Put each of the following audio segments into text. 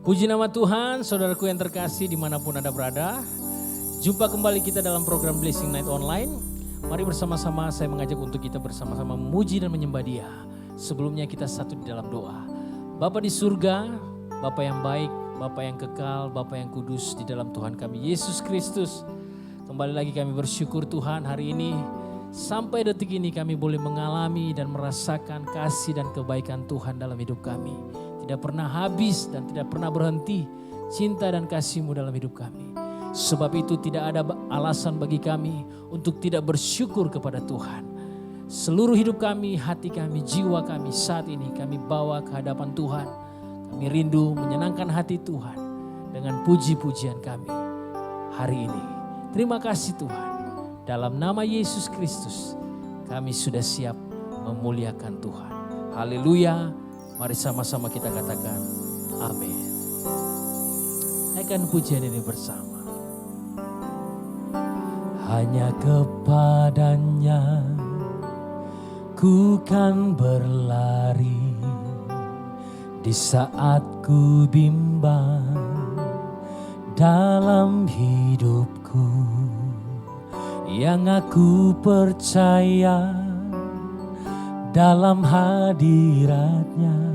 Puji nama Tuhan, saudaraku yang terkasih dimanapun Anda berada. Jumpa kembali kita dalam program Blessing Night Online. Mari bersama-sama saya mengajak untuk kita bersama-sama memuji dan menyembah Dia. Sebelumnya kita satu di dalam doa. Bapa di surga, Bapa yang baik, Bapa yang kekal, Bapa yang kudus di dalam Tuhan kami Yesus Kristus. Kembali lagi kami bersyukur Tuhan hari ini. Sampai detik ini kami boleh mengalami dan merasakan kasih dan kebaikan Tuhan dalam hidup kami. Tidak pernah habis dan tidak pernah berhenti cinta dan kasih-Mu dalam hidup kami. Sebab itu tidak ada alasan bagi kami untuk tidak bersyukur kepada Tuhan. Seluruh hidup kami, hati kami, jiwa kami saat ini kami bawa ke hadapan Tuhan. Kami rindu menyenangkan hati Tuhan dengan puji-pujian kami hari ini. Terima kasih Tuhan. Dalam nama Yesus Kristus kami sudah siap memuliakan Tuhan. Haleluya. Mari sama-sama kita katakan amin. Naikkan pujian ini bersama. Hanya kepadanya ku kan berlari di saat ku bimbang dalam hidupku. Yang aku percaya dalam hadiratnya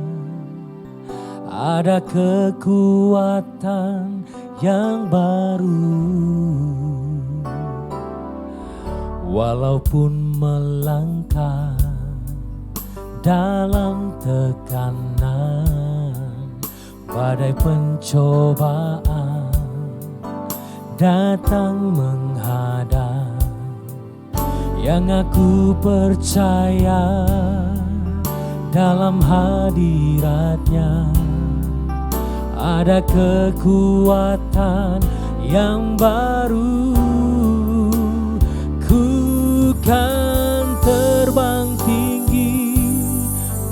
ada kekuatan yang baru. Walaupun melangkah dalam tekanan, badai pencobaan datang menghadang. Yang aku percaya dalam hadiratnya ada kekuatan yang baru. Ku kan terbang tinggi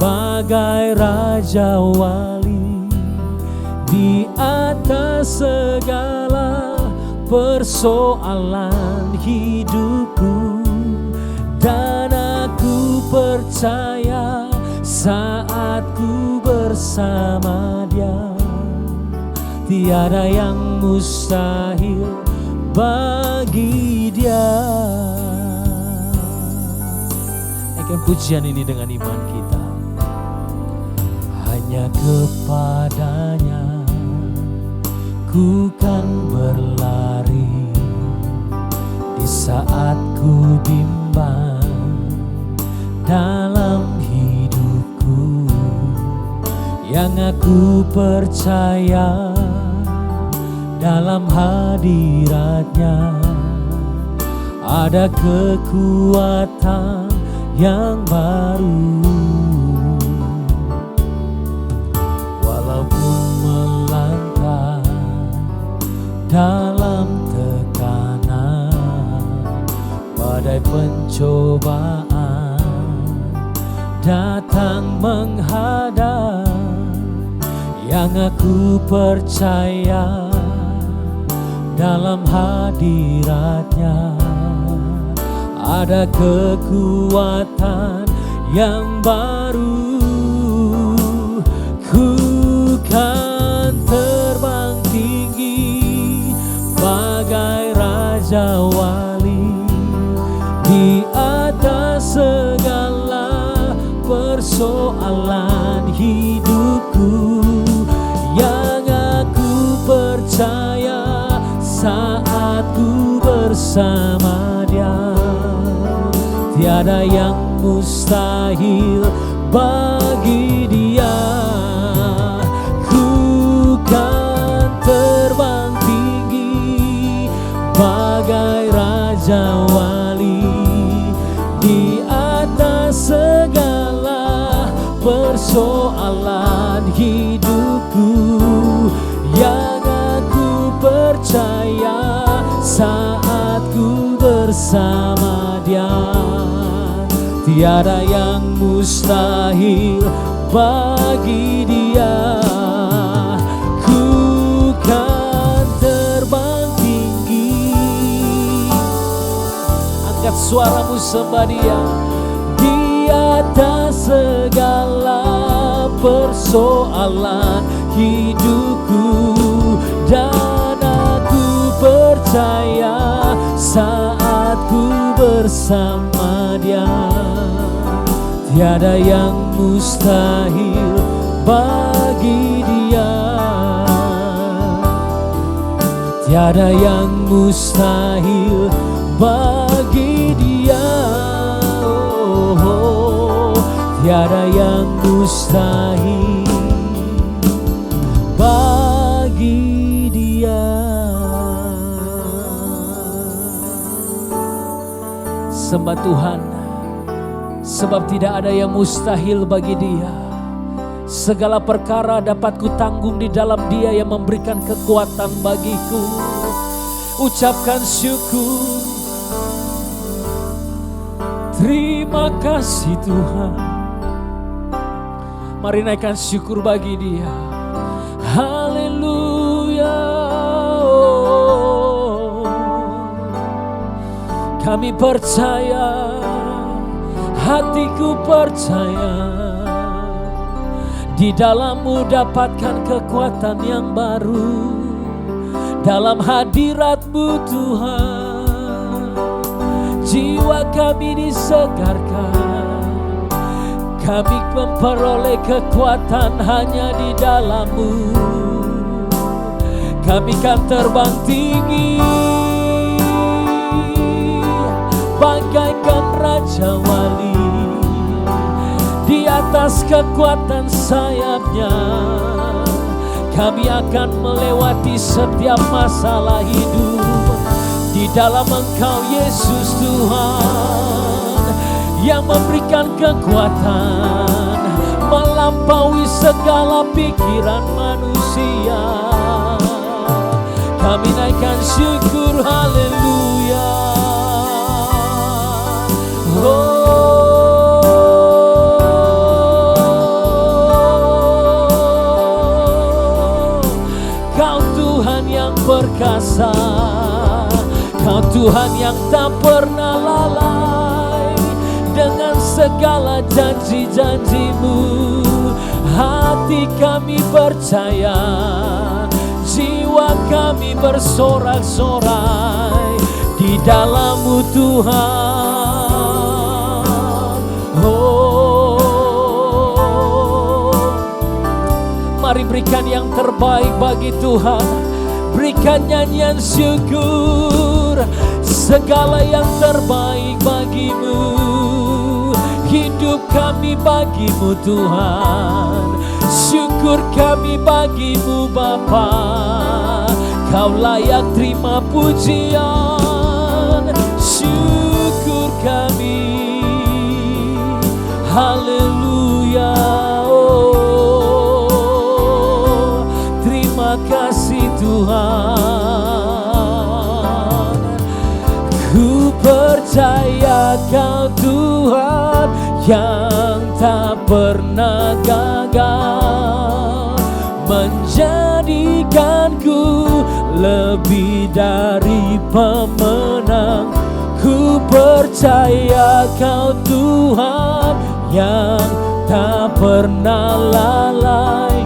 bagai Raja Wali di atas segala persoalan hidupku. Dan aku percaya saat ku bersama Dia tiada yang mustahil bagi Dia. Naikkan pujian ini dengan iman kita. Hanya kepadanya ku kan berlari di saat ku bimbang dalam hidupku. Yang aku percaya dalam hadiratnya ada kekuatan yang baru. Walaupun melangkah dalam tekanan, badai pencobaan datang menghadang. Yang aku percaya dalam hadiratnya ada kekuatan yang baru. Ku kan terbang tinggi bagai Raja Wali di atas segala persoalan hidupku. Yang aku percaya saat ku bersama Dia tiada yang mustahil bagi Dia. Ku kan terbang tinggi bagai Raja Wali di atas segala persoalan hidupku. Yang aku percaya saat ku bersama Dia tiada yang mustahil bagi Dia. Ku kan terbang tinggi. Angkat suaramu sembah Dia di atas segala persoalan hidupku. percaya saat ku bersama Dia. Tiada yang mustahil bagi Dia. Tiada yang mustahil bagi Dia. Oh, tiada yang mustahil bagi Dia. Sembah Tuhan, sebab tidak ada yang mustahil bagi Dia. Segala perkara dapat ku tanggung di dalam Dia yang memberikan kekuatan bagiku. Ucapkan syukur. Terima kasih Tuhan. Mari naikkan syukur bagi Dia. Haleluya. Kami percaya, hatiku percaya, di dalam-Mu dapatkan kekuatan yang baru. Dalam hadirat-Mu Tuhan, jiwa kami disegarkan. Kami memperoleh kekuatan hanya di dalam-Mu. Kami kan terbang tinggi bagaikan Raja Wali, di atas kekuatan sayap-Nya. Kami akan melewati setiap masalah hidup di dalam Engkau Yesus Tuhan, yang memberikan kekuatan melampaui segala pikiran manusia. Kami naikkan syukur, haleluya. Kau Tuhan yang perkasa, Kau Tuhan yang tak pernah lalai dengan segala janji-janji-Mu. Hati kami percaya, jiwa kami bersorak-sorai di dalam-Mu Tuhan. Mari berikan yang terbaik bagi Tuhan. Berikan nyanyian syukur. Segala yang terbaik bagi-Mu. Hidup kami bagi-Mu Tuhan. Syukur kami bagi-Mu Bapa. Kau layak terima pujian. Syukur kami. Haleluya. Oh, terima kasih Tuhan. Ku percaya Kau Tuhan yang tak pernah gagal, menjadikanku lebih dari pemenang. Ku percaya Kau Tuhan yang tak pernah lalai,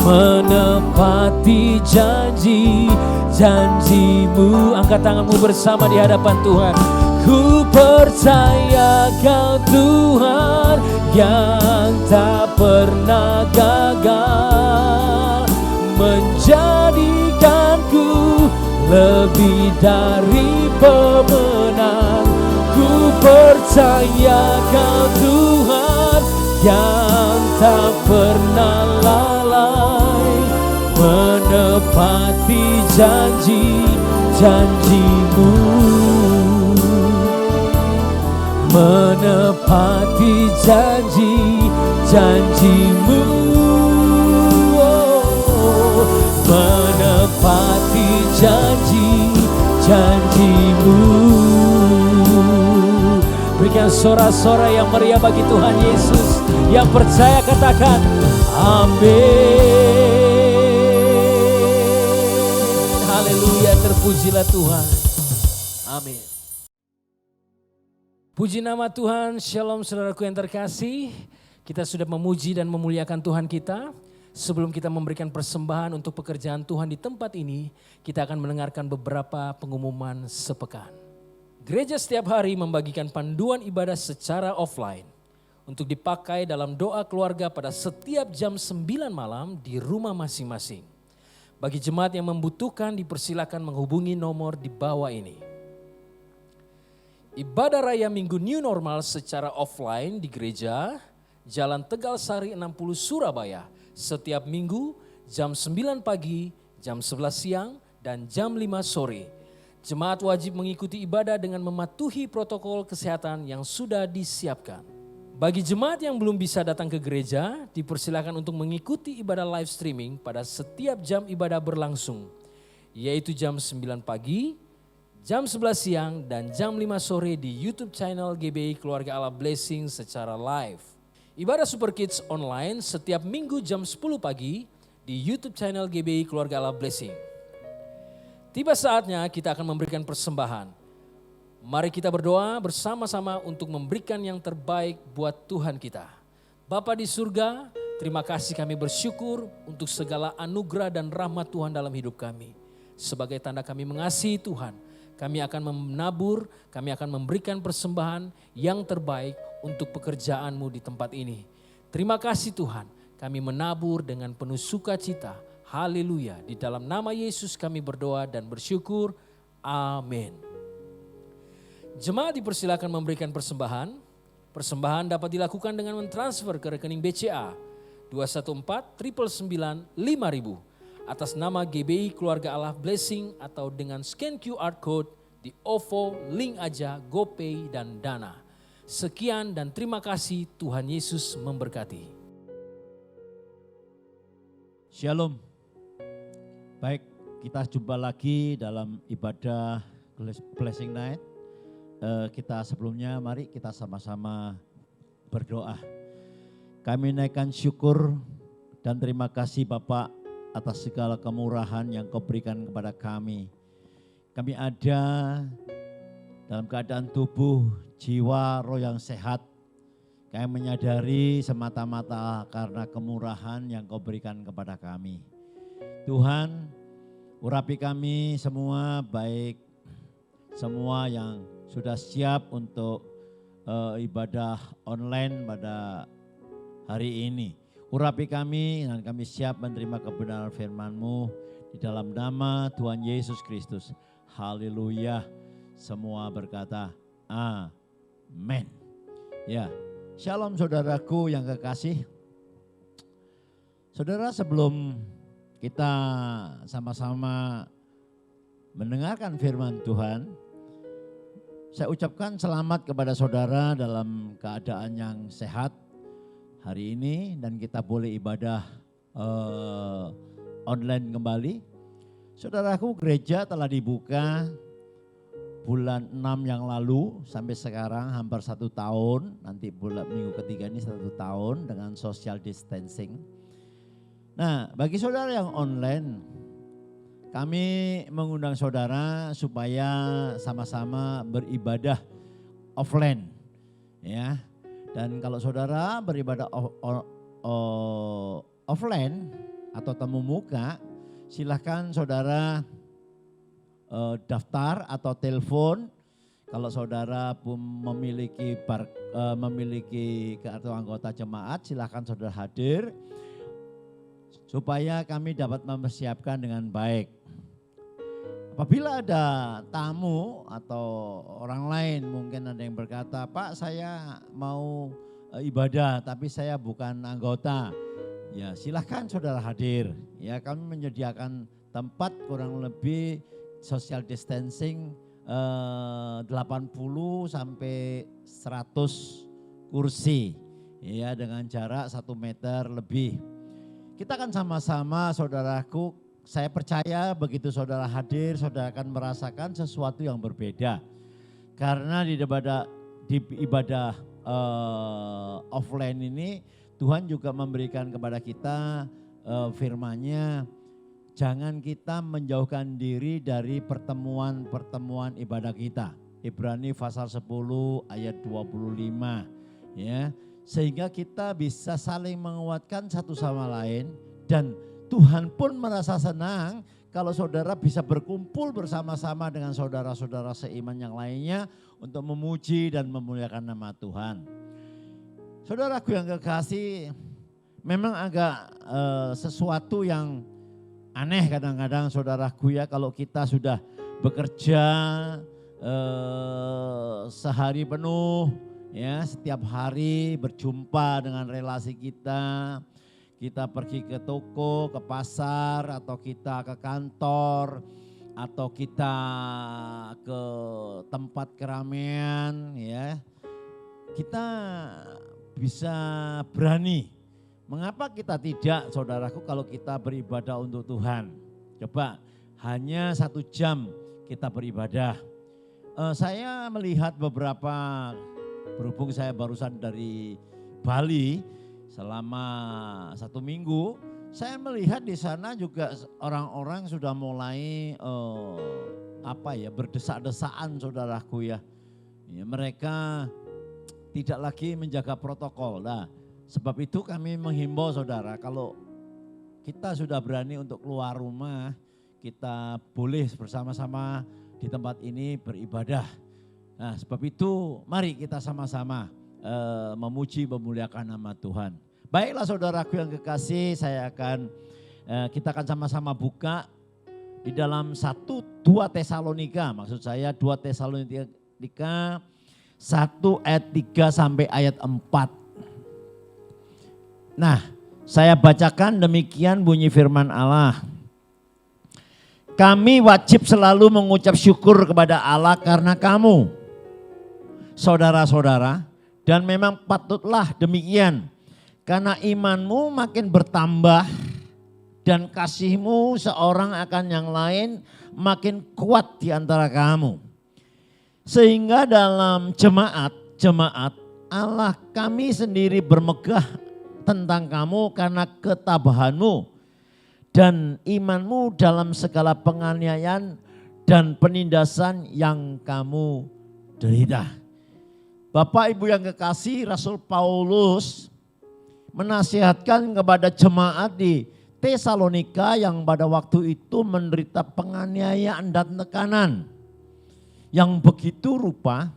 menepati janji-janji-Mu. Angkat tanganmu bersama di hadapan Tuhan. Ku percaya Kau Tuhan yang tak pernah gagal, menjadikanku lebih dari pemenang. Ku percaya Kau Tuhan yang tak pernah lalai, menepati janji-janji-Mu, menepati janji-janji-Mu, oh, menepati janji-janji-Mu. Berikan sorak-sorai yang meriah bagi Tuhan Yesus. Yang percaya katakan amin. Haleluya, terpujilah Tuhan. Amin. Puji nama Tuhan. Shalom saudaraku yang terkasih. Kita sudah memuji dan memuliakan Tuhan kita. Sebelum kita memberikan persembahan untuk pekerjaan Tuhan di tempat ini, kita akan mendengarkan beberapa pengumuman sepekan. Gereja setiap hari membagikan panduan ibadah secara offline untuk dipakai dalam doa keluarga pada setiap jam 9 malam di rumah masing-masing. Bagi jemaat yang membutuhkan, dipersilakan menghubungi nomor di bawah ini. Ibadah Raya Minggu New Normal secara offline di gereja Jalan Tegal Sari 60 Surabaya setiap minggu jam 9 pagi, jam 11 siang, dan jam 5 sore. Jemaat wajib mengikuti ibadah dengan mematuhi protokol kesehatan yang sudah disiapkan. Bagi jemaat yang belum bisa datang ke gereja, dipersilakan untuk mengikuti ibadah live streaming pada setiap jam ibadah berlangsung, yaitu jam 9 pagi, jam 11 siang, dan jam 5 sore di YouTube channel GBI Keluarga Allah Blessing secara live. Ibadah Super Kids online setiap minggu jam 10 pagi di YouTube channel GBI Keluarga Allah Blessing. Tiba saatnya kita akan memberikan persembahan. Mari kita berdoa bersama-sama untuk memberikan yang terbaik buat Tuhan kita. Bapa di surga, terima kasih, kami bersyukur untuk segala anugerah dan rahmat Tuhan dalam hidup kami. Sebagai tanda kami mengasihi Tuhan, kami akan menabur, kami akan memberikan persembahan yang terbaik untuk pekerjaan-Mu di tempat ini. Terima kasih Tuhan, kami menabur dengan penuh sukacita. Haleluya. Di dalam nama Yesus kami berdoa dan bersyukur. Amin. Jemaat dipersilakan memberikan persembahan. Persembahan dapat dilakukan dengan mentransfer ke rekening BCA 214-999-5000 atas nama GBI Keluarga Allah Blessing atau dengan scan QR Code di OVO, link aja, GoPay, dan Dana. Sekian dan terima kasih, Tuhan Yesus memberkati. Shalom. Baik, kita jumpa lagi dalam ibadah Blessing Night. Kita sebelumnya mari kita sama-sama berdoa. Kami naikkan syukur dan terima kasih Bapak atas segala kemurahan yang Kau berikan kepada kami. Kami ada dalam keadaan tubuh, jiwa, roh yang sehat. Kami menyadari semata-mata karena kemurahan yang Kau berikan kepada kami. Tuhan, urapi kami semua, baik semua yang sudah siap untuk ibadah online pada hari ini. Urapi kami dan kami siap menerima kebenaran firman-Mu di dalam nama Tuhan Yesus Kristus. Haleluya. Semua berkata amin. Ya, shalom saudaraku yang kekasih. Saudara, sebelum kita sama-sama mendengarkan firman Tuhan, saya ucapkan selamat kepada saudara dalam keadaan yang sehat hari ini dan kita boleh ibadah online kembali. Saudaraku, gereja telah dibuka bulan 6 yang lalu sampai sekarang hampir 1 tahun. Nanti minggu ketiga ini 1 tahun dengan social distancing. Nah, bagi saudara yang online, kami mengundang saudara supaya sama-sama beribadah offline, ya. Dan kalau saudara beribadah offline atau temu muka, silahkan saudara daftar atau telepon. Kalau saudara memiliki kartu anggota jemaat, silahkan saudara hadir supaya kami dapat mempersiapkan dengan baik. Apabila ada tamu atau orang lain, mungkin ada yang berkata, Pak, saya mau ibadah tapi saya bukan anggota. Ya, silahkan saudara hadir. Ya, kami menyediakan tempat kurang lebih social distancing 80 sampai 100 kursi. Ya, dengan jarak 1 meter lebih. Kita akan sama-sama, saudaraku, saya percaya begitu saudara hadir, saudara akan merasakan sesuatu yang berbeda. Karena di ibadah offline ini, Tuhan juga memberikan kepada kita firman-Nya, jangan kita menjauhkan diri dari pertemuan-pertemuan ibadah kita. Ibrani pasal 10 ayat 25, ya. Sehingga kita bisa saling menguatkan satu sama lain Dan Tuhan pun merasa senang kalau saudara bisa berkumpul bersama-sama dengan saudara-saudara seiman yang lainnya untuk memuji dan memuliakan nama Tuhan. Saudaraku yang kekasih, memang agak sesuatu yang aneh kadang-kadang saudaraku ya, kalau kita sudah bekerja sehari penuh ya, setiap hari berjumpa dengan relasi kita. Kita pergi ke toko, ke pasar, atau kita ke kantor, atau kita ke tempat keramaian ya. Kita bisa berani. Mengapa kita tidak, saudaraku, kalau kita beribadah untuk Tuhan? Coba hanya 1 jam kita beribadah. Saya melihat beberapa, berhubung saya barusan dari Bali selama 1 minggu, saya melihat di sana juga orang-orang sudah mulai berdesak-desaan, saudaraku ya. Mereka tidak lagi menjaga protokol. Nah, sebab itu kami menghimbau saudara, kalau kita sudah berani untuk keluar rumah, kita boleh bersama-sama di tempat ini beribadah. Nah, sebab itu mari kita sama-sama memuji, memuliakan nama Tuhan. Baiklah saudaraku yang kekasih, kita akan sama-sama buka di dalam 1-2 Tesalonika, maksud saya 2 Tesalonika 1 ayat 3 sampai ayat 4. Nah, saya bacakan demikian bunyi firman Allah. Kami wajib selalu mengucap syukur kepada Allah karena kamu, saudara-saudara, dan memang patutlah demikian. Karena imanmu makin bertambah dan kasihmu seorang akan yang lain makin kuat di antara kamu. Sehingga dalam jemaat Allah kami sendiri bermegah tentang kamu karena ketabahanmu dan imanmu dalam segala penganiayaan dan penindasan yang kamu derita. Bapak Ibu yang kekasih, Rasul Paulus menasihatkan kepada jemaat di Tesalonika yang pada waktu itu menderita penganiayaan dan tekanan yang begitu rupa,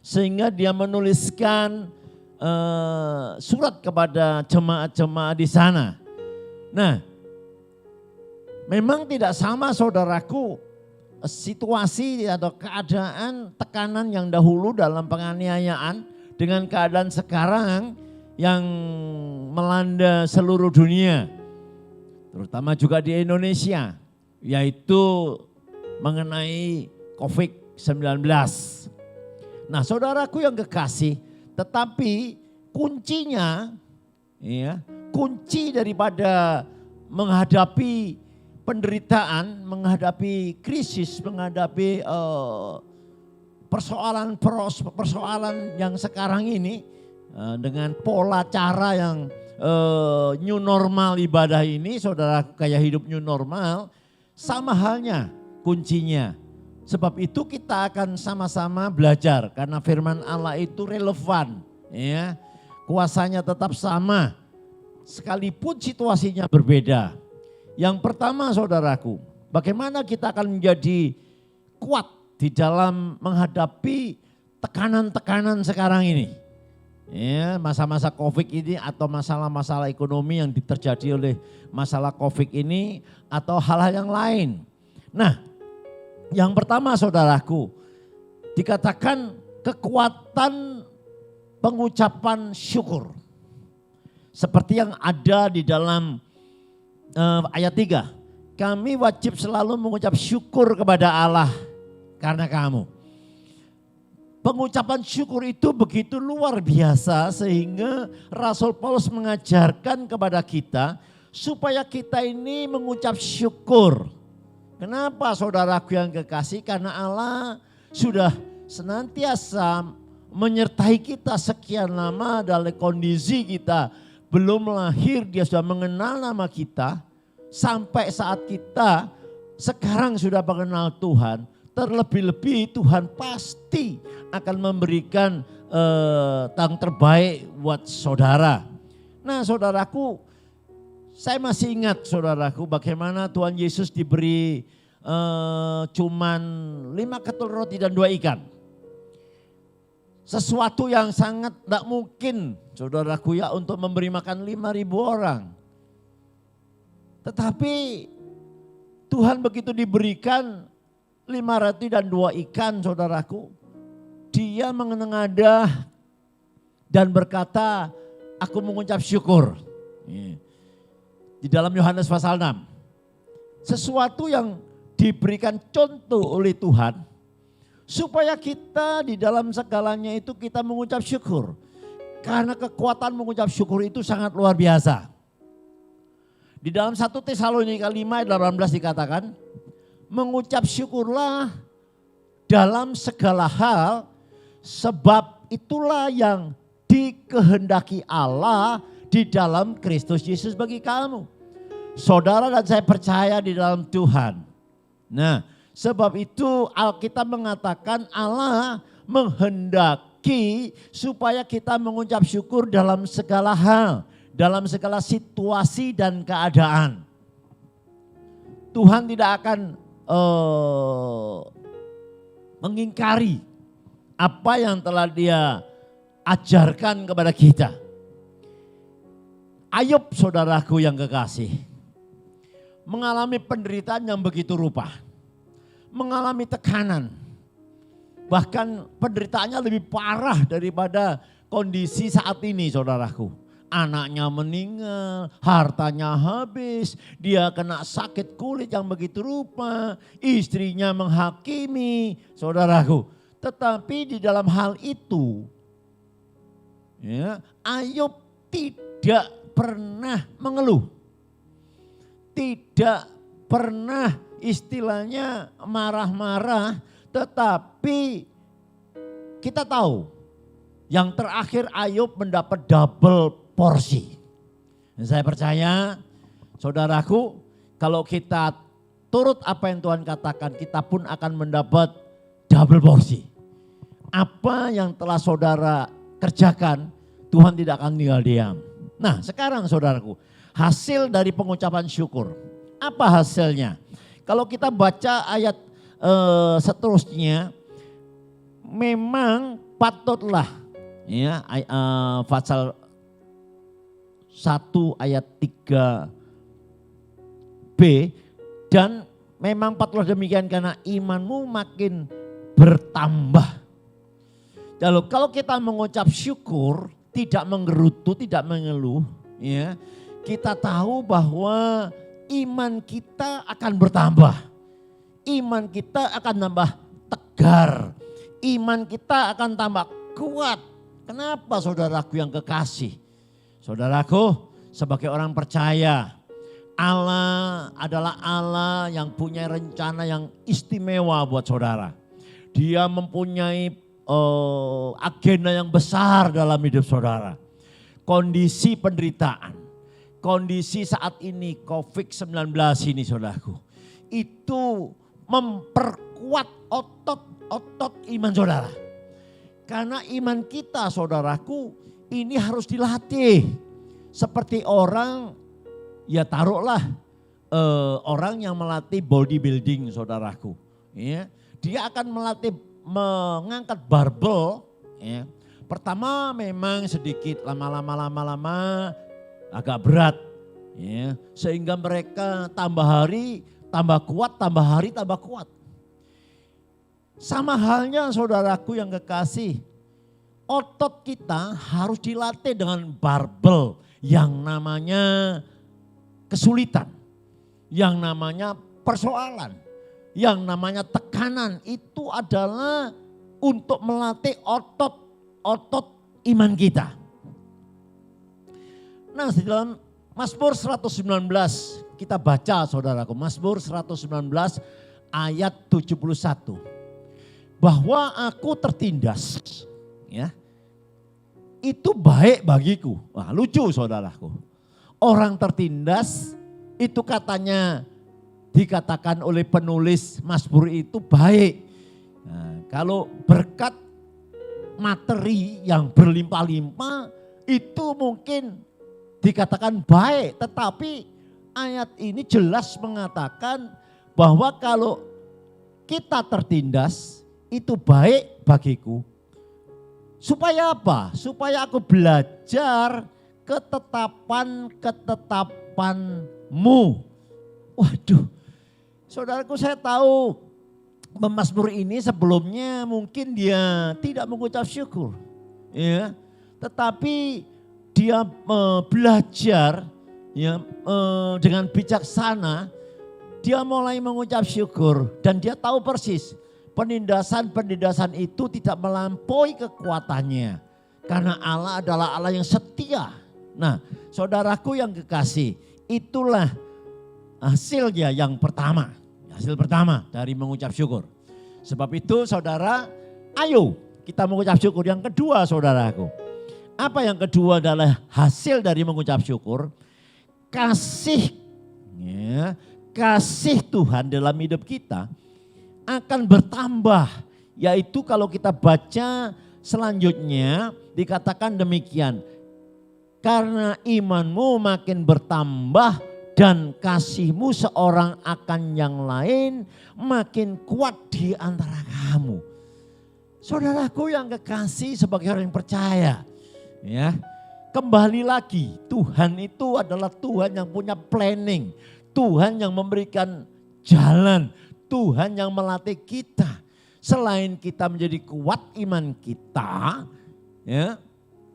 sehingga dia menuliskan surat kepada jemaat-jemaat di sana. Nah, memang tidak sama saudaraku situasi atau keadaan tekanan yang dahulu dalam penganiayaan dengan keadaan sekarang yang melanda seluruh dunia, terutama juga di Indonesia, yaitu mengenai COVID-19. Nah saudaraku yang kekasih, tetapi kuncinya, ya, kunci daripada menghadapi penderitaan, menghadapi krisis, menghadapi persoalan yang sekarang ini, dengan pola cara yang new normal ibadah ini, saudara, kayak hidup new normal, sama halnya kuncinya. Sebab itu kita akan sama-sama belajar karena firman Allah itu relevan, ya. Kuasanya tetap sama sekalipun situasinya berbeda. Yang pertama saudaraku, bagaimana kita akan menjadi kuat di dalam menghadapi tekanan-tekanan sekarang ini. Ya, masa-masa Covid ini atau masalah-masalah ekonomi yang terjadi oleh masalah Covid ini atau hal-hal yang lain. Nah, yang pertama saudaraku, dikatakan kekuatan pengucapan syukur. Seperti yang ada di dalam ayat 3. Kami wajib selalu mengucap syukur kepada Allah karena kamu. Pengucapan syukur itu begitu luar biasa sehingga Rasul Paulus mengajarkan kepada kita supaya kita ini mengucap syukur. Kenapa saudaraku yang kekasih? Karena Allah sudah senantiasa menyertai kita sekian lama dalam kondisi kita belum lahir, dia sudah mengenal nama kita. Sampai saat kita sekarang sudah mengenal Tuhan, terlebih-lebih Tuhan pasti akan memberikan yang terbaik buat saudara. Nah saudaraku, Saya masih ingat saudaraku bagaimana Tuhan Yesus diberi cuman 5 ketul roti dan 2 ikan. Sesuatu yang sangat tidak mungkin saudaraku ya untuk memberi makan 5.000 orang. Tetapi Tuhan begitu diberikan 5 roti dan 2 ikan saudaraku. Dia mengenengadah dan berkata, aku mengucap syukur. Di dalam Yohanes pasal 6. Sesuatu yang diberikan contoh oleh Tuhan. Supaya kita di dalam segalanya itu kita mengucap syukur. Karena kekuatan mengucap syukur itu sangat luar biasa. Di dalam 1 Tesalonika 5 ayat 18 dikatakan. Mengucap syukurlah dalam segala hal. Sebab itulah yang dikehendaki Allah di dalam Kristus Yesus bagi kamu. Saudara dan saya percaya di dalam Tuhan. Nah, sebab itu Alkitab mengatakan Allah menghendaki supaya kita mengucap syukur dalam segala hal, dalam segala situasi dan keadaan. Tuhan tidak akan mengingkari apa yang telah Dia ajarkan kepada kita. Ayub saudaraku yang kekasih, mengalami penderitaan yang begitu rupa. Mengalami tekanan. Bahkan penderitaannya lebih parah daripada kondisi saat ini saudaraku. Anaknya meninggal, hartanya habis, dia kena sakit kulit yang begitu rupa, istrinya menghakimi saudaraku. Tetapi di dalam hal itu, ya, Ayub tidak pernah mengeluh. Tidak pernah istilahnya marah-marah, tetapi kita tahu yang terakhir Ayub mendapat double porsi. Dan saya percaya saudaraku, kalau kita turut apa yang Tuhan katakan, kita pun akan mendapat double porsi. Apa yang telah saudara kerjakan, Tuhan tidak akan tinggal diam. Nah sekarang saudaraku, hasil dari pengucapan syukur. Apa hasilnya? Kalau kita baca ayat seterusnya, memang patutlah ya pasal 1 ayat 3b, dan memang patutlah demikian karena imanmu makin bertambah. Lalu kalau kita mengucap syukur, tidak menggerutu, tidak mengeluh, ya, kita tahu bahwa iman kita akan bertambah. Iman kita akan tambah tegar. Iman kita akan tambah kuat. Kenapa saudaraku yang kekasih? Saudaraku, sebagai orang percaya, Allah adalah Allah yang punya rencana yang istimewa buat saudara. Dia mempunyai agenda yang besar dalam hidup saudara. Kondisi penderitaan, kondisi saat ini COVID-19 ini saudaraku, itu memperkuat otot iman saudara. Karena iman kita saudaraku ini harus dilatih. Seperti orang, ya taruhlah orang yang melatih bodybuilding saudaraku. Ya, dia akan melatih mengangkat barbel. Ya. Pertama memang sedikit, lama-lama agak berat. Ya. Sehingga mereka tambah hari tambah kuat, tambah hari tambah kuat. Sama halnya saudaraku yang kekasih, otot kita harus dilatih dengan barbel yang namanya kesulitan, yang namanya persoalan, yang namanya tekanan. Itu adalah untuk melatih otot iman kita. Nah di dalam Mazmur 119 kita baca saudaraku, Mazmur 119 ayat 71. Bahwa aku tertindas, ya, itu baik bagiku. Wah lucu saudaraku. Orang tertindas itu katanya dikatakan oleh penulis Mazmur itu baik. Nah, kalau berkat materi yang berlimpah-limpah itu mungkin dikatakan baik, tetapi ayat ini jelas mengatakan bahwa kalau kita tertindas itu baik bagiku. Supaya apa? Supaya aku belajar ketetapanmu. Waduh, saudaraku, saya tahu pemazmur ini sebelumnya mungkin dia tidak mengucap syukur, ya, tetapi dia belajar, ya, dengan bijaksana. Dia mulai mengucap syukur dan dia tahu persis penindasan itu tidak melampaui kekuatannya, karena Allah adalah Allah yang setia. Nah, saudaraku yang kekasih, itulah hasilnya yang pertama. Hasil pertama dari mengucap syukur. Sebab itu saudara, ayo kita mengucap syukur. Yang kedua saudaraku, apa yang kedua adalah hasil dari mengucap syukur? Kasih, ya, kasih Tuhan dalam hidup kita akan bertambah. Yaitu kalau kita baca selanjutnya dikatakan demikian. Karena imanmu makin bertambah dan kasihmu seorang akan yang lain makin kuat di antara kamu. Saudaraku yang kekasih, sebagai orang yang percaya, ya, kembali lagi, Tuhan itu adalah Tuhan yang punya planning, Tuhan yang memberikan jalan, Tuhan yang melatih kita. Selain kita menjadi kuat iman kita, ya,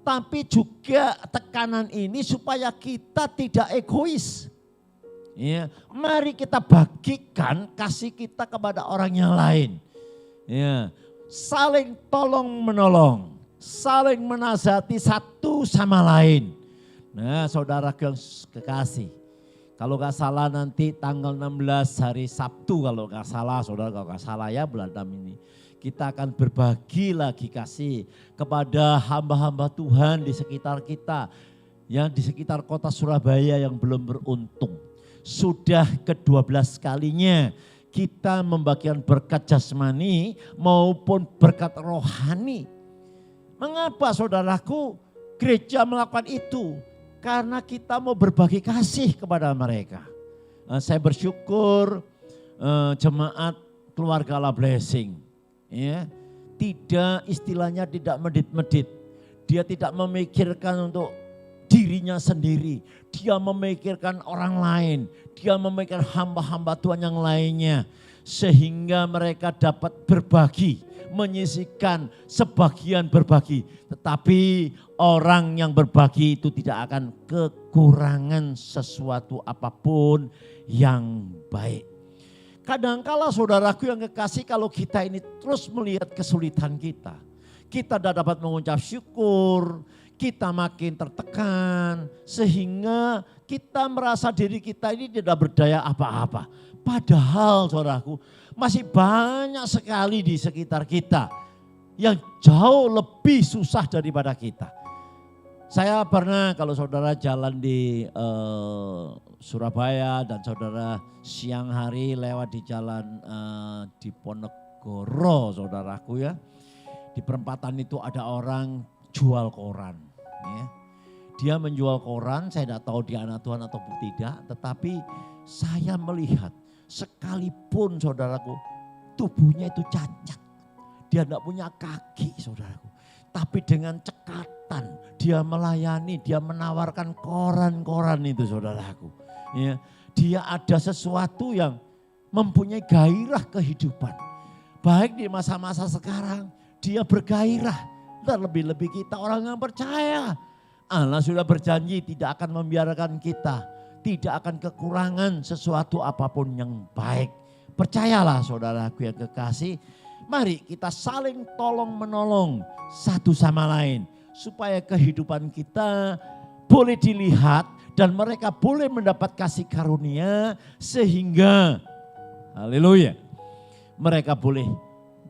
tapi juga tekanan ini supaya kita tidak egois. Ya, mari kita bagikan kasih kita kepada orang yang lain. Ya, saling tolong menolong, saling menasihati satu sama lain. Nah, saudara yang kekasih, kalau gak salah nanti tanggal 16 hari Sabtu, kalau gak salah, saudara kalau gak salah ya bulan 6 ini. Kita akan berbagi lagi kasih kepada hamba-hamba Tuhan di sekitar kita. Ya, di sekitar kota Surabaya yang belum beruntung. Sudah ke-12 kalinya kita membagikan berkat jasmani maupun berkat rohani. Mengapa saudaraku gereja melakukan itu? Karena kita mau berbagi kasih kepada mereka. Saya bersyukur jemaat keluarga Allah Blessing, ya, tidak, istilahnya tidak medit-medit. Dia tidak memikirkan untuk dirinya sendiri. Dia memikirkan orang lain. Dia memikirkan hamba-hamba Tuhan yang lainnya. Sehingga mereka dapat berbagi, menyisihkan sebagian berbagi. Tetapi orang yang berbagi itu tidak akan kekurangan sesuatu apapun yang baik. Kadangkala saudaraku yang kekasih, kalau kita ini terus melihat kesulitan kita tidak dapat mengucap syukur, kita makin tertekan sehingga kita merasa diri kita ini tidak berdaya apa-apa. Padahal saudaraku, masih banyak sekali di sekitar kita yang jauh lebih susah daripada kita. Saya pernah, kalau saudara jalan di Surabaya dan saudara siang hari lewat di jalan di Ponegoro, saudaraku ya. Di perempatan itu ada orang jual koran. Ya. Dia menjual koran, saya tidak tahu dia anak Tuhan atau tidak. Tetapi saya melihat sekalipun saudaraku tubuhnya itu cacat. Dia tidak punya kaki saudaraku. Tapi dengan cekatan dia melayani, dia menawarkan koran-koran itu saudaraku. Ya, dia ada sesuatu yang mempunyai gairah kehidupan. Baik di masa-masa sekarang dia bergairah. Terlebih-lebih kita orang yang percaya. Allah sudah berjanji tidak akan membiarkan kita, tidak akan kekurangan sesuatu apapun yang baik. Percayalah saudaraku yang kekasih. Mari kita saling tolong menolong satu sama lain. Supaya kehidupan kita boleh dilihat dan mereka boleh mendapat kasih karunia. Sehingga, haleluya, mereka boleh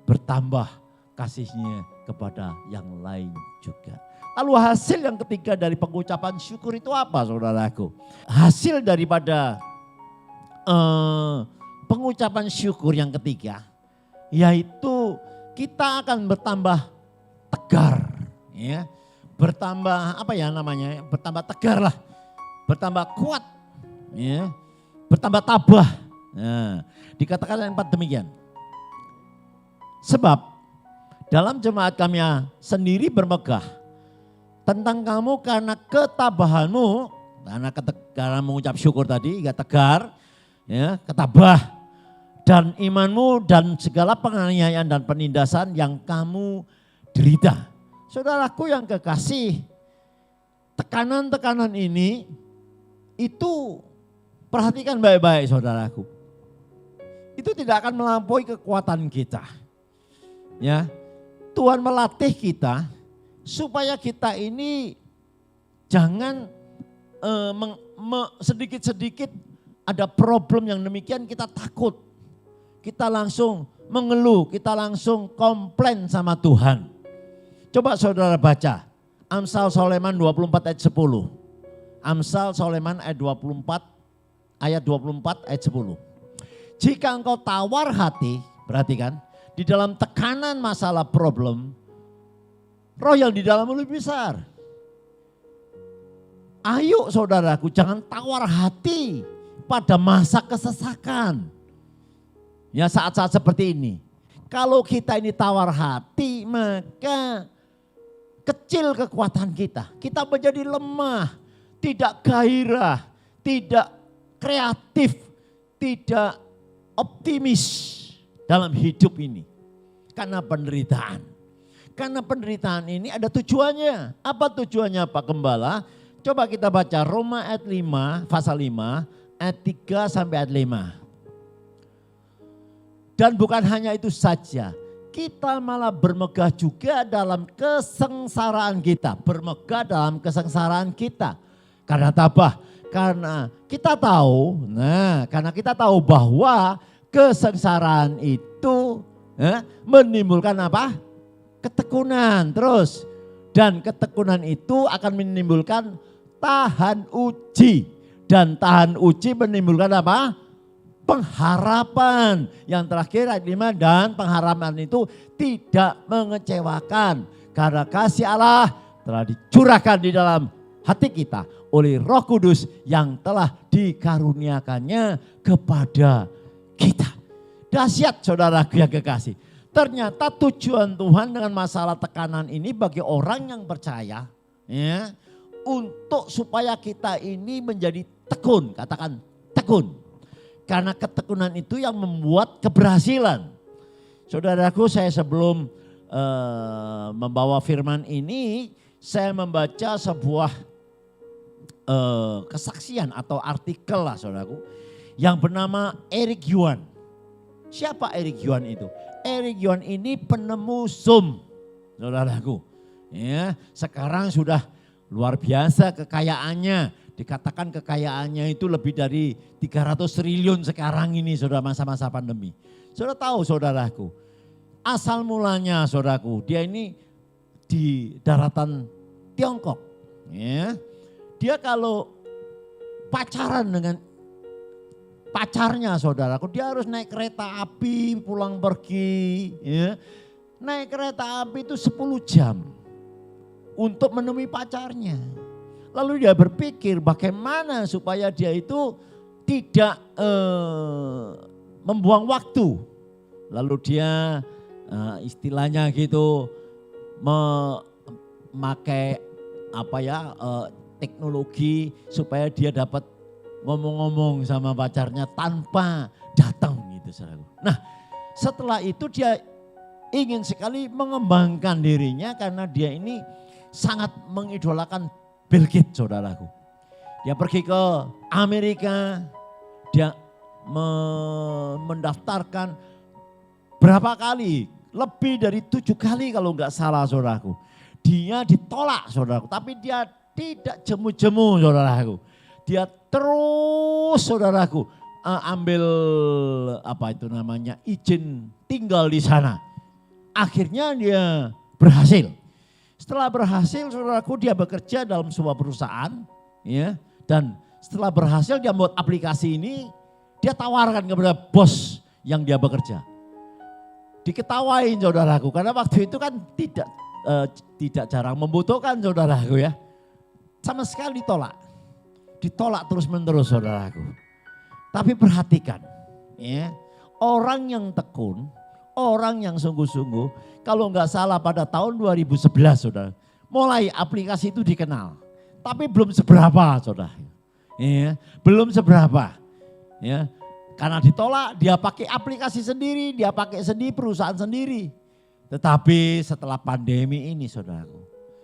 bertambah kasihnya kepada yang lain juga. Lalu hasil yang ketiga dari pengucapan syukur itu apa saudaraku? Hasil daripada pengucapan syukur yang ketiga, yaitu kita akan bertambah tegar, ya, bertambah apa ya namanya, bertambah tegar lah, bertambah kuat, ya, bertambah tabah. Nah, dikatakan yang 4 demikian. Sebab dalam jemaat kami sendiri bermegah tentang kamu karena ketabahanmu, karena mengucap syukur tadi, gak tegar, ya, ketabah, dan imanmu dan segala penganiayaan dan penindasan yang kamu derita. Saudaraku yang kekasih, tekanan-tekanan ini itu perhatikan baik-baik saudaraku. Itu tidak akan melampaui kekuatan kita. Ya, Tuhan melatih kita supaya kita ini jangan sedikit-sedikit ada problem yang demikian kita takut. Kita langsung mengeluh, kita langsung komplain sama Tuhan. Coba saudara baca Amsal Soleman 24 ayat 10. Amsal Soleman ayat 24 ayat 10. Jika engkau tawar hati, perhatikan, di dalam tekanan masalah problem, roh yang di dalammu lebih besar. Ayo saudaraku, jangan tawar hati pada masa kesesakan. Ya, saat-saat seperti ini. Kalau kita ini tawar hati, maka kecil kekuatan kita. Kita menjadi lemah, tidak gairah, tidak kreatif, tidak optimis dalam hidup ini. Karena penderitaan. Karena penderitaan ini ada tujuannya. Apa tujuannya Pak Gembala? Coba kita baca Roma ayat 5, pasal 5, ayat 3 sampai ayat 5. Dan bukan hanya itu saja, kita malah bermegah juga dalam kesengsaraan kita. Bermegah dalam kesengsaraan kita. Karena tabah, karena kita tahu, karena kita tahu bahwa kesengsaraan itu menimbulkan apa? Ketekunan. Terus, dan ketekunan itu akan menimbulkan tahan uji. Dan tahan uji menimbulkan apa? Pengharapan. Yang terakhir ayat 5, dan pengharapan itu tidak mengecewakan. Karena kasih Allah telah dicurahkan di dalam hati kita oleh Roh Kudus yang telah dikaruniakannya kepada kita. Dahsyat saudaraku yang kekasih. Ternyata tujuan Tuhan dengan masalah tekanan ini bagi orang yang percaya, ya, untuk supaya kita ini menjadi tekun, katakan tekun. Karena ketekunan itu yang membuat keberhasilan. Saudaraku, saya sebelum membawa firman ini, saya membaca sebuah kesaksian atau artikel lah saudaraku, yang bernama Eric Yuan. Siapa Eric Yuan itu? Eric Yuan ini penemu Zoom, saudaraku. Ya, sekarang sudah luar biasa kekayaannya. Dikatakan kekayaannya itu lebih dari 300 triliun sekarang ini, saudara, masa-masa pandemi. Saudara tahu saudaraku, asal mulanya saudaraku, dia ini di daratan Tiongkok. Ya. Dia kalau pacaran dengan pacarnya saudaraku, dia harus naik kereta api pulang pergi. Ya. Naik kereta api itu 10 jam untuk menemui pacarnya. Lalu dia berpikir bagaimana supaya dia itu tidak membuang waktu. Lalu dia istilahnya gitu memakai teknologi supaya dia dapat ngomong-ngomong sama pacarnya tanpa datang gitu saudara. Nah, setelah itu dia ingin sekali mengembangkan dirinya karena dia ini sangat mengidolakan Bill Gates saudaraku. Dia pergi ke Amerika, dia mendaftarkan berapa kali, lebih dari 7 kali kalau enggak salah saudaraku. Dia ditolak saudaraku, tapi dia tidak jemu-jemu saudaraku. Dia terus saudaraku ambil izin tinggal di sana. Akhirnya dia berhasil. Setelah berhasil saudaraku, dia bekerja dalam sebuah perusahaan, ya, dan setelah berhasil dia membuat aplikasi ini, dia tawarkan kepada bos yang dia bekerja. Diketawain saudaraku, karena waktu itu kan tidak jarang membutuhkan saudaraku ya. Sama sekali ditolak. ditolak terus-menerus saudaraku. Tapi perhatikan, ya, orang yang tekun, orang yang sungguh-sungguh, kalau nggak salah pada tahun 2011 saudara, mulai aplikasi itu dikenal. Tapi belum seberapa saudara, ya, belum seberapa. Ya, karena ditolak dia pakai aplikasi sendiri, dia pakai sendiri, perusahaan sendiri. Tetapi setelah pandemi ini saudaraku,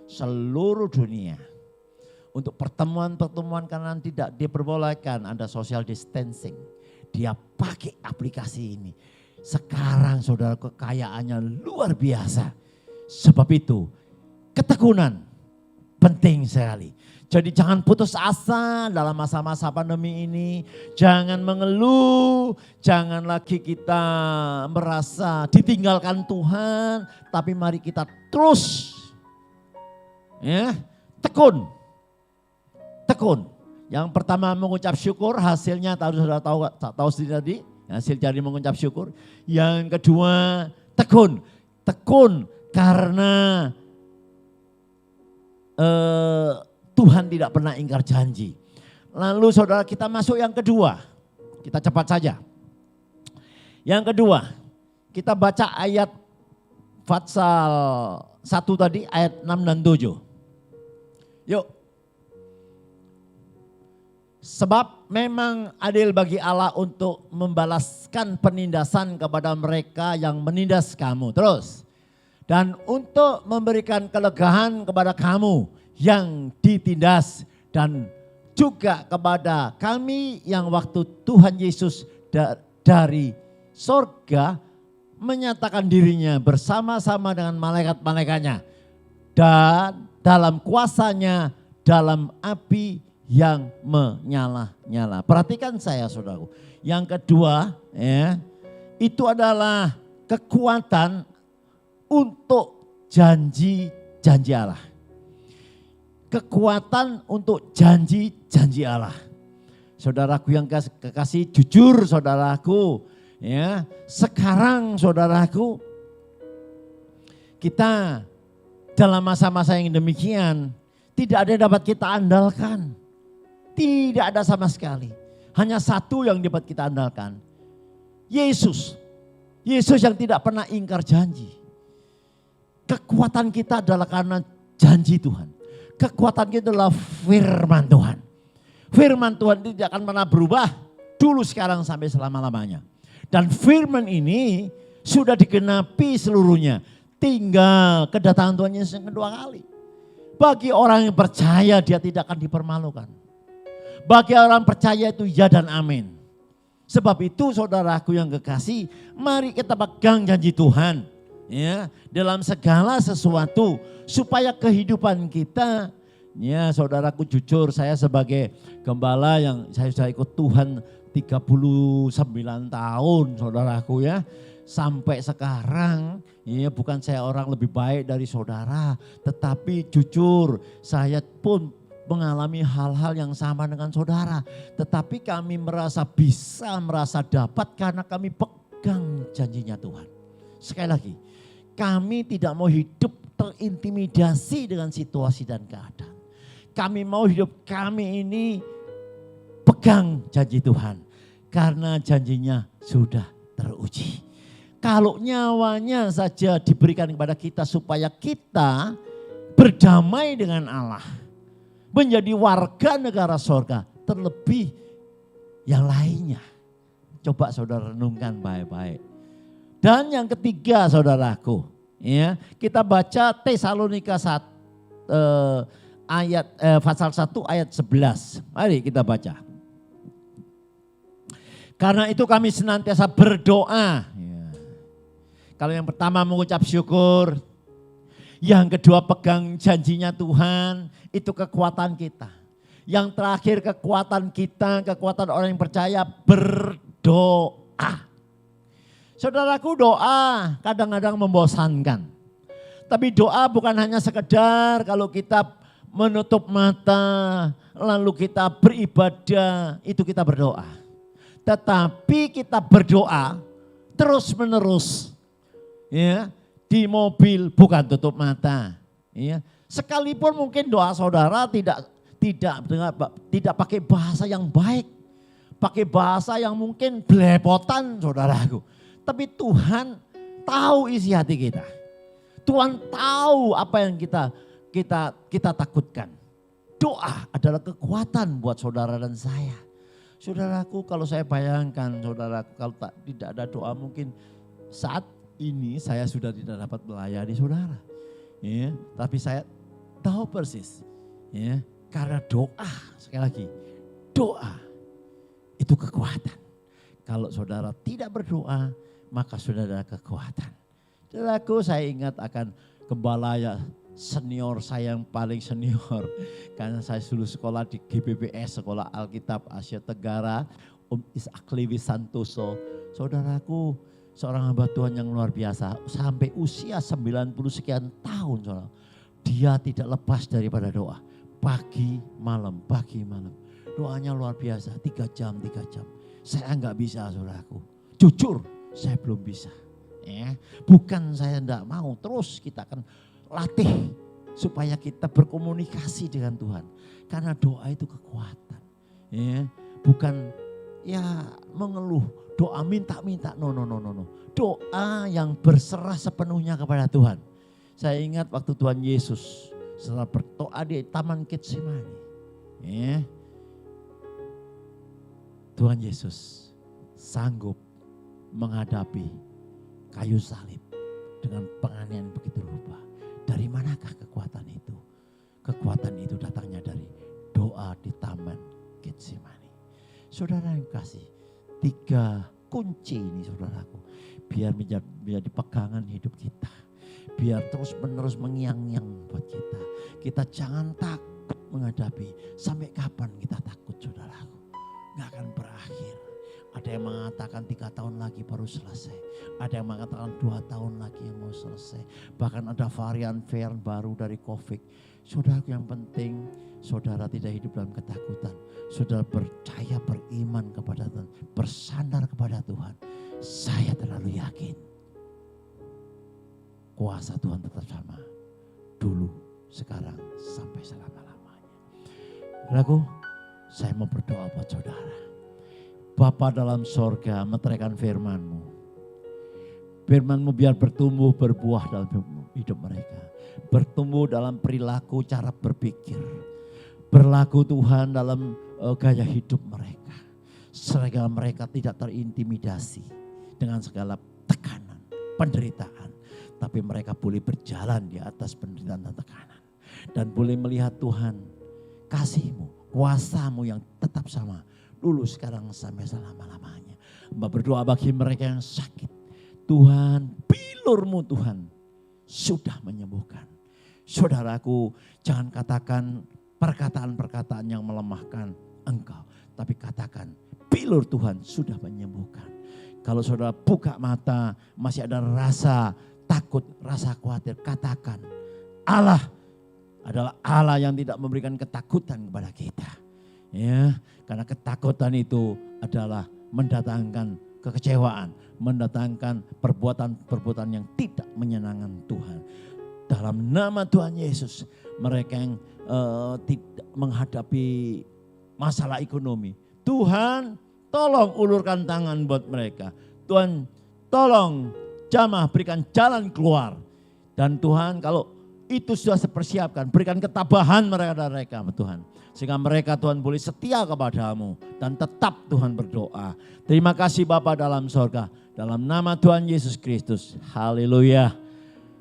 seluruh dunia untuk pertemuan-pertemuan karena tidak diperbolehkan, ada social distancing. Dia pakai aplikasi ini. Sekarang saudara kekayaannya luar biasa. Sebab itu ketekunan penting sekali. Jadi jangan putus asa dalam masa-masa pandemi ini. Jangan mengeluh, jangan lagi kita merasa ditinggalkan Tuhan. Tapi mari kita terus ya, tekun. Yang pertama mengucap syukur, hasilnya sudah tahu sendiri tadi, hasil dari mengucap syukur. Yang kedua tekun karena Tuhan tidak pernah ingkar janji. Lalu saudara kita masuk yang kedua, kita cepat saja. Yang kedua, kita baca ayat Fatsal 1 tadi, ayat 6 dan 7. Yuk. Sebab memang adil bagi Allah untuk membalaskan penindasan kepada mereka yang menindas kamu. Terus. Dan untuk memberikan kelegaan kepada kamu yang ditindas. Dan juga kepada kami yang waktu Tuhan Yesus dari sorga menyatakan dirinya bersama-sama dengan malaikat-malaikatnya. Dan dalam kuasanya dalam api yang menyala-nyala. Perhatikan saya saudaraku. Yang kedua ya, itu adalah kekuatan untuk janji-janji Allah. Kekuatan untuk janji-janji Allah. Saudaraku yang kekasih, jujur saudaraku ya. Sekarang saudaraku, kita dalam masa-masa yang demikian tidak ada yang dapat kita andalkan. Tidak ada sama sekali. Hanya satu yang dapat kita andalkan. Yesus. Yesus yang tidak pernah ingkar janji. Kekuatan kita adalah karena janji Tuhan. Kekuatan kita adalah firman Tuhan. Firman Tuhan tidak akan pernah berubah. Dulu, sekarang, sampai selama-lamanya. Dan firman ini sudah digenapi seluruhnya. Tinggal kedatangan Tuhan Yesus yang kedua kali. Bagi orang yang percaya dia tidak akan dipermalukan. Bagi orang percaya itu ya dan amin. Sebab itu saudaraku yang kekasih, mari kita pegang janji Tuhan. Ya, dalam segala sesuatu supaya kehidupan kita, ya saudaraku jujur, saya sebagai gembala yang saya sudah ikut Tuhan 39 tahun saudaraku ya. Sampai sekarang ya, bukan saya orang lebih baik dari saudara, tetapi jujur saya pun mengalami hal-hal yang sama dengan saudara. Tetapi kami merasa dapat karena kami pegang janjinya Tuhan. Sekali lagi, kami tidak mau hidup terintimidasi dengan situasi dan keadaan. Kami mau hidup kami ini pegang janji Tuhan. Karena janjinya sudah teruji. Kalau nyawanya saja diberikan kepada kita supaya kita berdamai dengan Allah. Menjadi warga negara sorga, terlebih yang lainnya. Coba saudara renungkan baik-baik. Dan yang ketiga saudaraku, ya, kita baca Tesalonika pasal 1 ayat 11. Mari kita baca. Karena itu kami senantiasa berdoa. Ya. Kalau yang pertama mengucap syukur, yang kedua pegang janjinya Tuhan, itu kekuatan kita. Yang terakhir kekuatan kita, kekuatan orang yang percaya, berdoa. Saudaraku, doa kadang-kadang membosankan. Tapi doa bukan hanya sekedar kalau kita menutup mata, lalu kita beribadah, itu kita berdoa. Tetapi kita berdoa terus menerus. Ya. Di mobil bukan tutup mata. Ya. Sekalipun mungkin doa saudara tidak pakai bahasa yang baik, pakai bahasa yang mungkin belepotan saudaraku. Tapi Tuhan tahu isi hati kita. Tuhan tahu apa yang kita takutkan. Doa adalah kekuatan buat saudara dan saya. Saudaraku, kalau saya bayangkan saudaraku, kalau tidak ada doa mungkin saat ini saya sudah tidak dapat melayani saudara. Ya, tapi saya tahu persis. Ya, karena doa, sekali lagi, doa itu kekuatan. Kalau saudara tidak berdoa, maka sudah ada kekuatan. Saudaraku, saya ingat akan gembala senior saya yang paling senior. Karena saya dulu sekolah di GBBS, Sekolah Alkitab Asia Tenggara, Isakli Wisantoso. Saudaraku, seorang hamba Tuhan yang luar biasa. Sampai usia 90 sekian tahun, saudara, dia tidak lepas daripada doa. Pagi malam, pagi malam. Doanya luar biasa, 3 jam. Saya enggak bisa, saudaraku. Jujur, saya belum bisa. Ya, bukan saya enggak mau, terus kita akan latih supaya kita berkomunikasi dengan Tuhan. Karena doa itu kekuatan. Ya, bukan ya mengeluh, doa minta-minta. No. Doa yang berserah sepenuhnya kepada Tuhan. Saya ingat waktu Tuhan Yesus setelah berdoa di Taman Getsemani. Ya, Tuhan Yesus sanggup menghadapi kayu salib dengan penganiayaan begitu rupa. Dari manakah kekuatan itu? Kekuatan itu datangnya dari doa di Taman Getsemani. Saudara yang kasih, 3 kunci ini saudaraku. Biar menjadi pegangan hidup kita. Biar terus menerus mengiang-ngiang buat kita. Kita jangan takut menghadapi. Sampai kapan kita takut saudaraku? Gak akan berakhir. Ada yang mengatakan 3 tahun lagi baru selesai. Ada yang mengatakan 2 tahun lagi yang mau selesai. Bahkan ada varian baru dari COVID. Saudara, yang penting saudara tidak hidup dalam ketakutan. Saudara percaya, beriman kepada Tuhan. Bersandar kepada Tuhan. Saya terlalu yakin. Kuasa Tuhan tetap sama. Dulu, sekarang, sampai selama-lamanya. Saudaraku, saya mau berdoa buat saudara. Bapa dalam sorga, meteraikan firman-Mu. Firman-Mu biar bertumbuh, berbuah dalam hidup mereka. Bertumbuh dalam perilaku, cara berpikir. Berlaku Tuhan dalam gaya hidup mereka. Sehingga mereka tidak terintimidasi dengan segala tekanan, penderitaan. Tapi mereka boleh berjalan di atas penderitaan dan tekanan. Dan boleh melihat Tuhan, kasih-Mu, kuasa-Mu yang tetap sama. Dulu, sekarang, sampai selama-lamanya. Mbak berdoa bagi mereka yang sakit. Tuhan, bilur-Mu Tuhan sudah menyembuhkan. Saudaraku, jangan katakan perkataan-perkataan yang melemahkan engkau. Tapi katakan, bilur Tuhan sudah menyembuhkan. Kalau saudara buka mata, masih ada rasa takut, rasa khawatir, katakan, Allah adalah Allah yang tidak memberikan ketakutan kepada kita. Ya, karena ketakutan itu adalah mendatangkan kekecewaan, mendatangkan perbuatan-perbuatan yang tidak menyenangkan Tuhan. Dalam nama Tuhan Yesus, mereka yang tidak menghadapi masalah ekonomi, Tuhan tolong ulurkan tangan buat mereka. Tuhan tolong jamah berikan jalan keluar. Dan Tuhan kalau itu sudah dipersiapkan, berikan ketabahan mereka Tuhan. Sehingga mereka Tuhan boleh setia kepada-Mu dan tetap Tuhan berdoa. Terima kasih Bapa dalam sorga. Dalam nama Tuhan Yesus Kristus. Haleluya.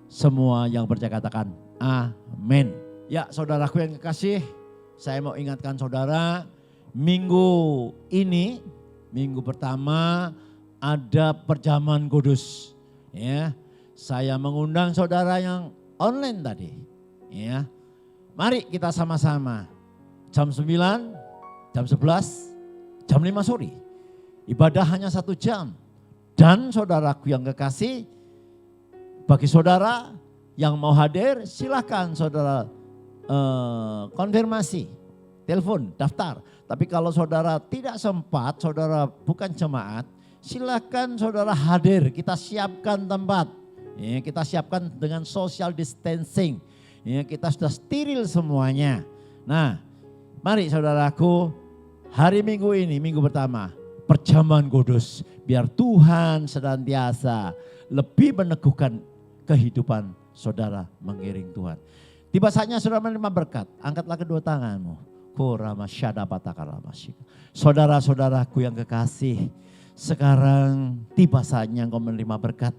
Semua yang percaya katakan amin. Ya saudaraku yang kekasih, saya mau ingatkan saudara, minggu ini, minggu pertama ada perjamuan kudus. Ya, saya mengundang saudara yang online tadi. Ya, mari kita sama-sama. Jam 9, jam 11, jam 5 sore. Ibadah hanya 1 jam. Dan saudaraku yang kekasih, bagi saudara yang mau hadir silakan saudara konfirmasi, telepon, daftar. Tapi kalau saudara tidak sempat, saudara bukan jemaat, silakan saudara hadir. Kita siapkan tempat. Ya, kita siapkan dengan social distancing. Ya, kita sudah steril semuanya. Nah, Mari saudaraku, hari Minggu ini, minggu pertama, perjamuan kudus. Biar Tuhan senantiasa lebih meneguhkan kehidupan saudara mengiring Tuhan. Tiba saatnya saudara menerima berkat, angkatlah kedua tanganmu. Saudara-saudaraku yang kekasih, sekarang tiba saatnya engkau menerima berkat.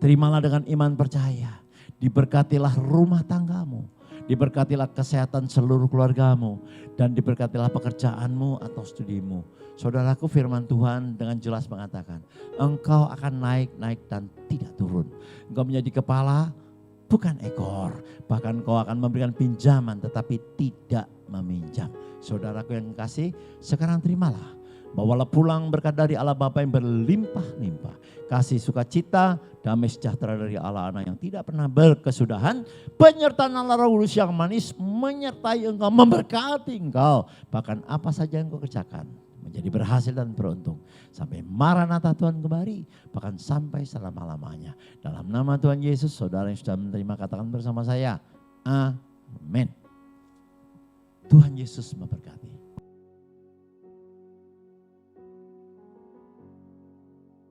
Terimalah dengan iman percaya. Diberkatilah rumah tanggamu. Diberkatilah kesehatan seluruh keluargamu. Dan diberkatilah pekerjaanmu atau studimu. Saudaraku, firman Tuhan dengan jelas mengatakan, engkau akan naik dan tidak turun. Engkau menjadi kepala, bukan ekor. Bahkan engkau akan memberikan pinjaman tetapi tidak meminjam. Saudaraku yang kekasih, sekarang terimalah. Bawalah pulang berkat dari Allah Bapa yang berlimpah-limpah. Kasih sukacita, damai sejahtera dari Allah Anak yang tidak pernah berkesudahan. Penyertaan Allah Roh Kudus yang manis menyertai engkau, memberkati engkau. Bahkan apa saja yang engkau kerjakan menjadi berhasil dan beruntung. Sampai Maranatha Tuhan kembali, bahkan sampai selama-lamanya. Dalam nama Tuhan Yesus, saudara yang sudah menerima katakan bersama saya, amin. Tuhan Yesus memberkati.